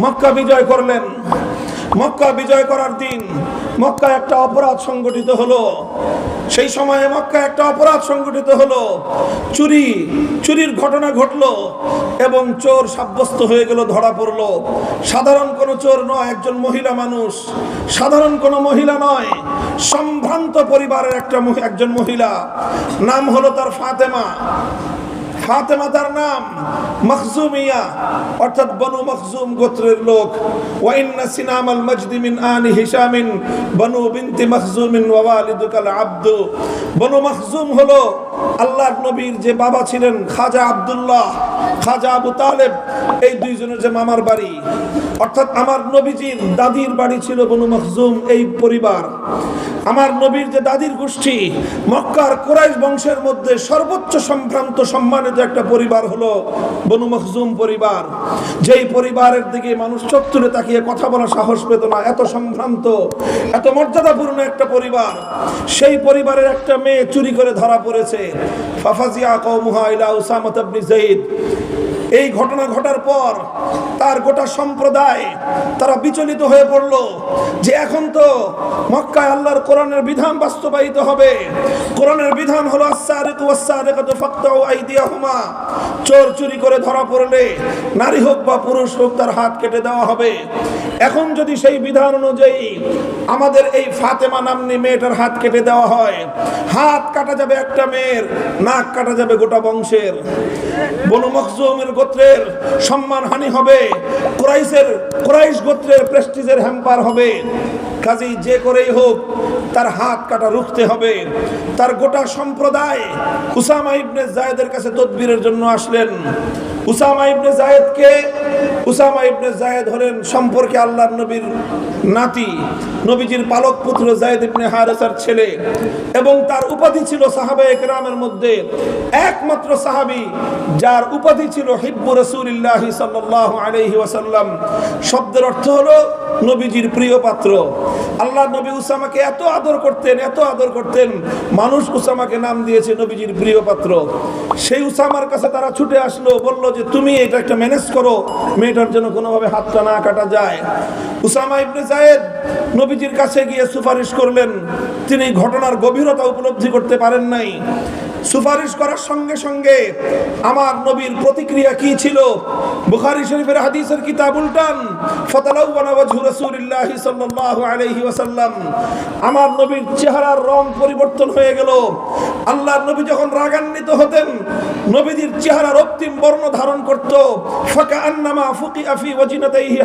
মক্কা বিজয় করলেন। মক্কা বিজয় করার দিন মক্কায় একটা অপরাধ সংগঠিত হলো। সেই সময়ে মক্কায় একটা অপরাধ সংগঠিত হলো, চুরির ঘটনা ঘটলো এবং চোর সাব্যস্ত হয়ে গেল, ধরা পড়লো। সাধারণ কোনো চোর নয়, একজন মহিলা মানুষ, সাধারণ কোনো মহিলা নয়, সম্ভ্রান্ত পরিবারের একজন মহিলা। নাম হলো তার ফাতেমা। তার নাম, মখজুমিয়া, অর্থাৎ বনু মখজুম গোত্রের লোক। ওয়া ইন্না সিনামাল মাজদি মিন আনি হিশামিন বনু বিনতি মখজুমিন ওয়া ওয়ালিদুকাল আব্দু। বনু মখজুম হলো আল্লাহর নবীর যে বাবা ছিলেন খাজা আব্দুল্লাহ, খাজা আবু তালেব, এই দুইজনের যে মামার বাড়ি, অর্থাৎ আমার নবীজির দাদির বাড়ি ছিল বনু মখজুম। এই পরিবার আমার নবীর যে দাদির গোষ্ঠী, মক্কার কুরাইশ বংশের মধ্যে সর্বোচ্চ সম্ভ্রান্ত সম্মানিত একটা পরিবার হলো বনু মখজুম পরিবার। যেই পরিবারের দিকে মানুষ চোখ তুলে তাকিয়ে কথা বলার সাহস পেত না, এত সম্ভ্রান্ত, এত মর্যাদাপূর্ণ একটা পরিবার। সেই পরিবারের একটা মেয়ে চুরি করে ধরা পড়েছে। ফাফাজিয়া কওমুহা ইলা উসামা ইবনে যায়েদ। এই ঘটনা ঘটার পর তার গোটা সম্প্রদায় তারা বিচলিত হয়ে পড়ল যে এখন তো মক্কায় আল্লাহর কোরআনের বিধান বাস্তবায়িত হবে। কোরআনের বিধান হলো আস-সারিকু ওয়াস-সারিকাতু ফাকতাউ আইদিয়াহুমা। চোর চুরি করে ধরা পড়লে নারী হোক বা পুরুষ হোক তার হাত কেটে দেওয়া হবে। এখন যদি সেই বিধান অনুযায়ী আমাদের এই ফাতেমা নামনি মেয়েটার হাত কেটে দেওয়া হয়, হাত কাটা যাবে একটা মেয়ের, নাক কাটা যাবে গোটা বংশের। বনু মখজুমের গোত্রের সম্মানহানি হবে, কুরাইশ গোত্রের প্রেস্টিজের হ্যাম্পার হবে। কাজেই যে করেই হোক তার হাত কাটা রুখতে হবে। তার গোটা সম্প্রদায় উসামা ইবনে যায়েদের কাছে তদবিরের জন্য আসলেন। উসামা ইবনে যায়েদ হলেন সম্পর্কে আল্লাহর নবীর নাতি, নবীজির পালক পুত্র যায়েদ ইবনে হারেসার ছেলে, এবং তার উপাধি ছিল সাহাবায়ে কেরামের মধ্যে একমাত্র সাহাবী যার উপাধি ছিল হিব্বু রাসূলিল্লাহ সাল্লাল্লাহু আলাইহি ওয়াসাল্লাম। শব্দের অর্থ হলো নবীজির প্রিয় পাত্র। আল্লাহর নবী উসামাকে এত আদর করতেন, মানুষ উসামাকে নাম দিয়েছে নবীজির প্রিয় পাত্র। সেই উসামার কাছে তারা ছুটে আসলো, বলল যে তুমি এটা একটা ম্যানেজ করো, মেয়েটার জন্য কোনোভাবে হাতটা না কাটা যায়। উসামা ইবনে যায়েদ নবীজির কাছে গিয়ে সুপারিশ করলেন। তিনি ঘটনার গভীরতা উপলব্ধি করতে পারেন নাই। সুপারিশ করার সঙ্গে সঙ্গে আমার নবীর প্রতিক্রিয়া কি ছিল? বুখারী শরীফের হাদিসের কিতাব উল্টান, ফাতালাওয়ানা ওয়াজহু রাসূলিল্লাহি সাল্লাল্লাহু আলাইহি ওয়াসাল্লাম। আমার নবীর চেহারার রং পরিবর্তন হয়ে গেল। আল্লাহর নবী যখন রাগান্বিত হতেন, নবীজির চেহারা রক্তিম বর্ণ ধারণ করত। ফাকান্নামা ফুকিআ ফি ওয়াজনাতাইহি